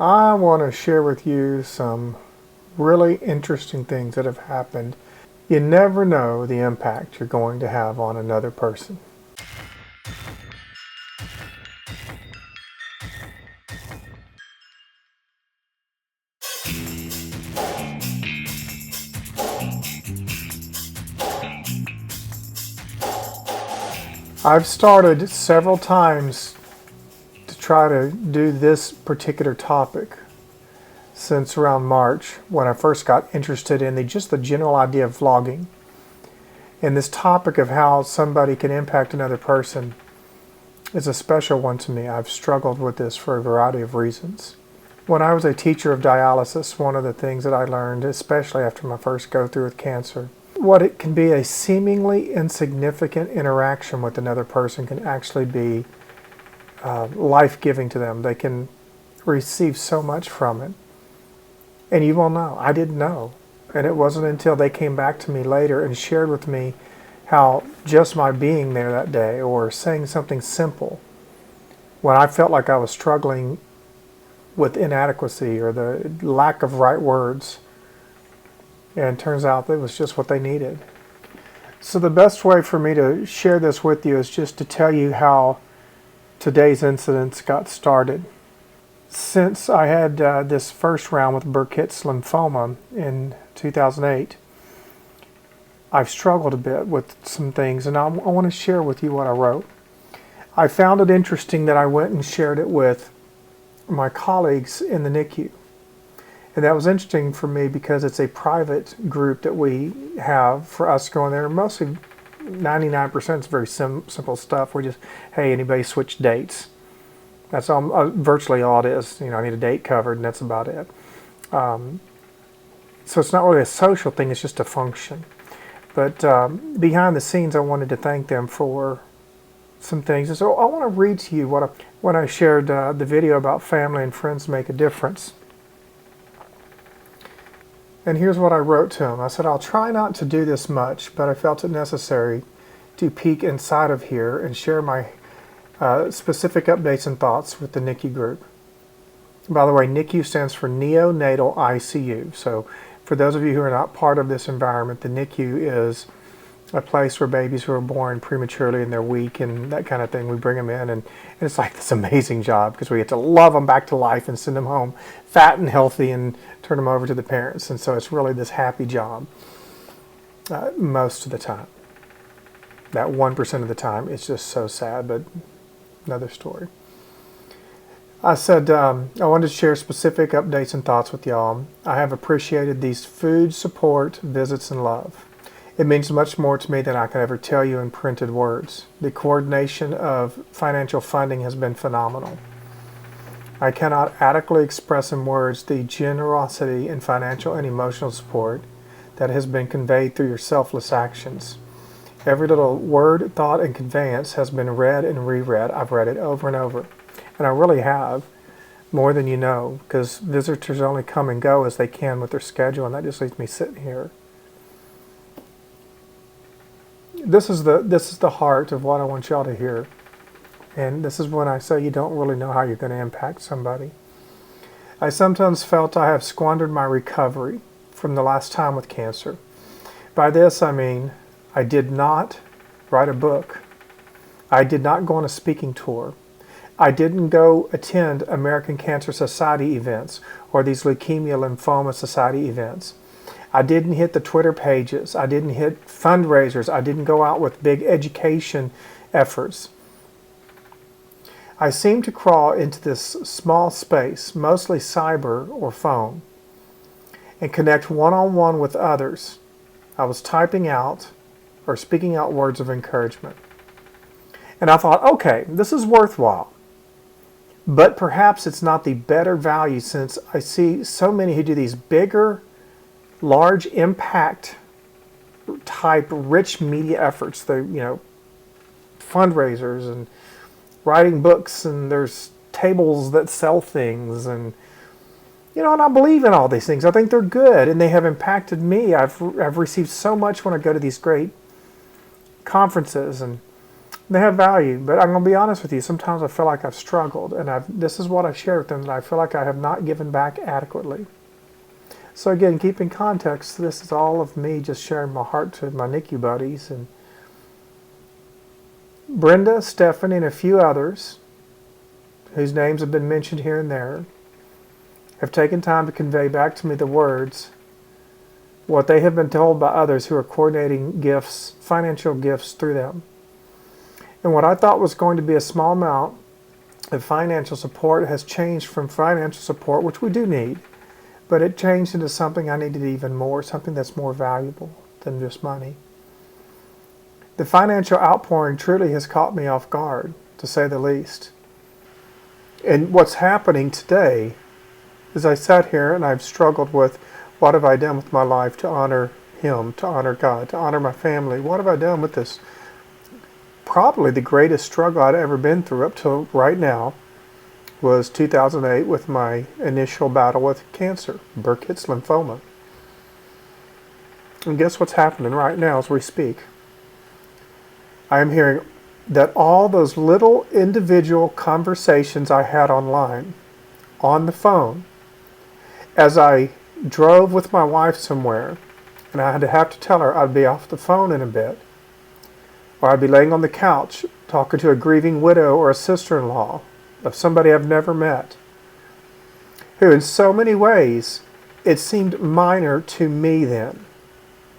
I want to share with you some really interesting things that have happened. You never know the impact you're going to have on another person. I've started several times to try to do this particular topic since around March when I first got interested in just the general idea of vlogging. And this topic of how somebody can impact another person is a special one to me. I've struggled with this for a variety of reasons. When I was a teacher of dialysis, one of the things that I learned, especially after my first go through with cancer, what it can be a seemingly insignificant interaction with another person can actually be life-giving to them. They can receive so much from it. And you will know. I didn't know. And it wasn't until they came back to me later and shared with me how just my being there that day or saying something simple when I felt like I was struggling with inadequacy or the lack of right words, and it turns out that it was just what they needed. So the best way for me to share this with you is just to tell you how today's incidents got started. Since I had this first round with Burkitt's lymphoma in 2008, I've struggled a bit with some things, and I want to share with you what I wrote. I found it interesting that I went and shared it with my colleagues in the NICU. And that was interesting for me because it's a private group that we have for us going there. Mostly 99% is very simple stuff. We just, hey, anybody switch dates? That's all, virtually all it is. I need a date covered, and that's about it. So it's not really a social thing, it's just a function. But behind the scenes, I wanted to thank them for some things. And so I want to read to you when I shared the video about family and friends make a difference. And here's what I wrote to him. I said, I'll try not to do this much, but I felt it necessary to peek inside of here and share my specific updates and thoughts with the NICU group. By the way, NICU stands for Neonatal ICU. So for those of you who are not part of this environment, the NICU is a place where babies who are born prematurely and they're weak and that kind of thing, we bring them in, and it's like this amazing job because we get to love them back to life and send them home fat and healthy and turn them over to the parents. And so it's really this happy job most of the time. That 1% of the time, it's just so sad, but another story. I said I wanted to share specific updates and thoughts with y'all. I have appreciated these food, support, visits, and love. It means much more to me than I can ever tell you in printed words. The coordination of financial funding has been phenomenal. I cannot adequately express in words the generosity in financial and emotional support that has been conveyed through your selfless actions. Every little word, thought, and conveyance has been read and reread. I've read it over and over. And I really have, more than you know, because visitors only come and go as they can with their schedule, and that just leaves me sitting here. This is the heart of what I want y'all to hear. And this is when I say you don't really know how you're going to impact somebody. I sometimes felt I have squandered my recovery from the last time with cancer. By this I mean I did not write a book. I did not go on a speaking tour. I didn't go attend American Cancer Society events or these Leukemia Lymphoma Society events. I didn't hit the Twitter pages. I didn't hit fundraisers. I didn't go out with big education efforts. I seemed to crawl into this small space, mostly cyber or phone, and connect one-on-one with others. I was typing out or speaking out words of encouragement. And I thought, okay, this is worthwhile. But perhaps it's not the better value since I see so many who do these bigger, large impact type rich media efforts, the fundraisers and writing books, and there's tables that sell things, and and I believe in all these things. I think they're good and they have impacted me. I've received so much when I go to these great conferences, They have value, but I'm going to be honest with you. Sometimes I feel like I've struggled, and this is what I've shared with them, that I feel like I have not given back adequately. So again, keep in context, this is all of me just sharing my heart to my NICU buddies. And Brenda, Stephanie, and a few others, whose names have been mentioned here and there, have taken time to convey back to me the words, what they have been told by others who are coordinating gifts, financial gifts through them. And what I thought was going to be a small amount of financial support has changed from financial support, which we do need, but it changed into something I needed even more, something that's more valuable than just money. The financial outpouring truly has caught me off guard, to say the least. And what's happening today is I sat here and I've struggled with, what have I done with my life to honor Him, to honor God, to honor my family? What have I done with this? Probably the greatest struggle I'd ever been through up till right now was 2008 with my initial battle with cancer, Burkitt's lymphoma. And guess what's happening right now as we speak? I am hearing that all those little individual conversations I had online, on the phone, as I drove with my wife somewhere, and I had to have to tell her I'd be off the phone in a bit, or I'd be laying on the couch talking to a grieving widow or a sister-in-law of somebody I've never met, who in so many ways it seemed minor to me then.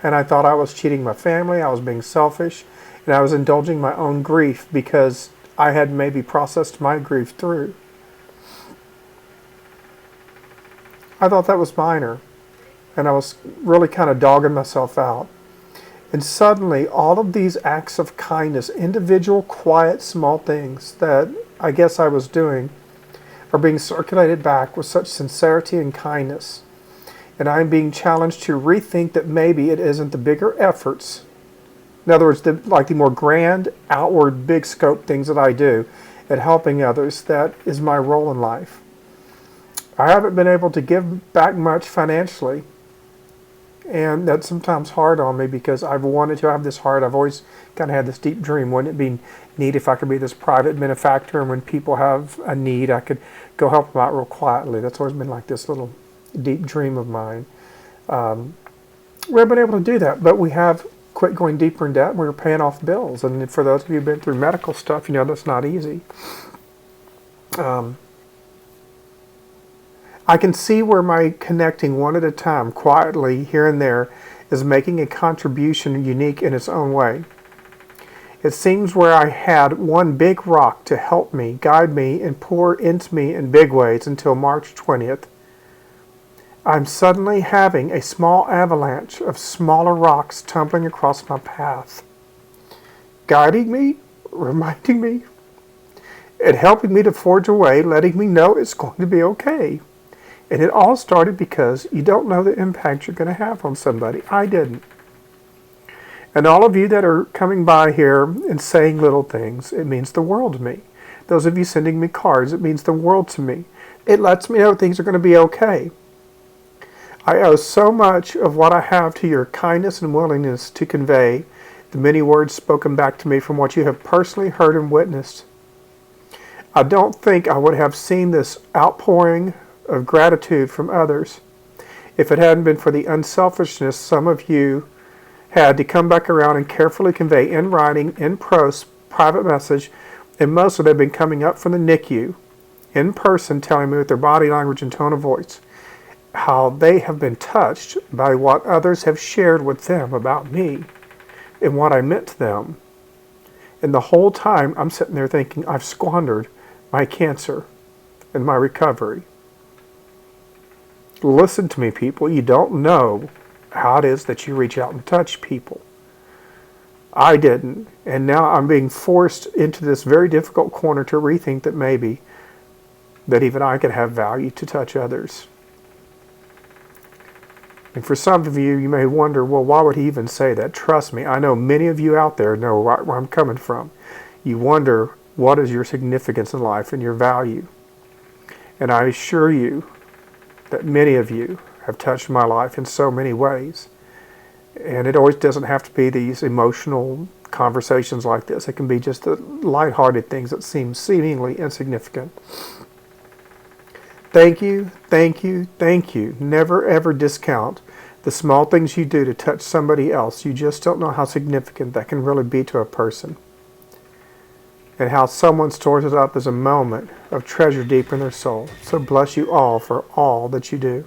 And I thought I was cheating my family, I was being selfish, and I was indulging my own grief because I had maybe processed my grief through. I thought that was minor, and I was really kind of dogging myself out. And suddenly, all of these acts of kindness, individual, quiet, small things that I guess I was doing, are being circulated back with such sincerity and kindness. And I'm being challenged to rethink that maybe it isn't the bigger efforts, in other words, the more grand, outward, big scope things that I do at helping others, that is my role in life. I haven't been able to give back much financially, and that's sometimes hard on me because I've wanted to have this heart. I've always kind of had this deep dream. Wouldn't it be neat if I could be this private benefactor, and when people have a need, I could go help them out real quietly? That's always been like this little deep dream of mine. We haven't been able to do that, but we have quit going deeper in debt, and we were paying off bills. And for those of you who've been through medical stuff, you know that's not easy. I can see where my connecting one at a time, quietly, here and there, is making a contribution unique in its own way. It seems where I had one big rock to help me, guide me, and pour into me in big ways until March 20th, I'm suddenly having a small avalanche of smaller rocks tumbling across my path, guiding me, reminding me, and helping me to forge a way, letting me know it's going to be okay. And it all started because you don't know the impact you're going to have on somebody. I didn't. And all of you that are coming by here and saying little things, it means the world to me. Those of you sending me cards, it means the world to me. It lets me know things are going to be okay. I owe so much of what I have to your kindness and willingness to convey the many words spoken back to me from what you have personally heard and witnessed. I don't think I would have seen this outpouring of gratitude from others if it hadn't been for the unselfishness some of you had to come back around and carefully convey in writing, in prose, private message, and most of them have been coming up from the NICU in person telling me with their body language and tone of voice how they have been touched by what others have shared with them about me and what I meant to them. And the whole time I'm sitting there thinking I've squandered my cancer and my recovery. Listen to me, people. You don't know how it is that you reach out and touch people. I didn't. And now I'm being forced into this very difficult corner to rethink that maybe that even I could have value to touch others. And for some of you, you may wonder, well, why would he even say that? Trust me, I know many of you out there know right where I'm coming from. You wonder, what is your significance in life and your value? And I assure you that many of you have touched my life in so many ways. And it always doesn't have to be these emotional conversations like this. It can be just the lighthearted things that seem seemingly insignificant. Thank you, thank you, thank you. Never ever discount the small things you do to touch somebody else. You just don't know how significant that can really be to a person. And how someone stores it up as a moment of treasure deep in their soul. So bless you all for all that you do.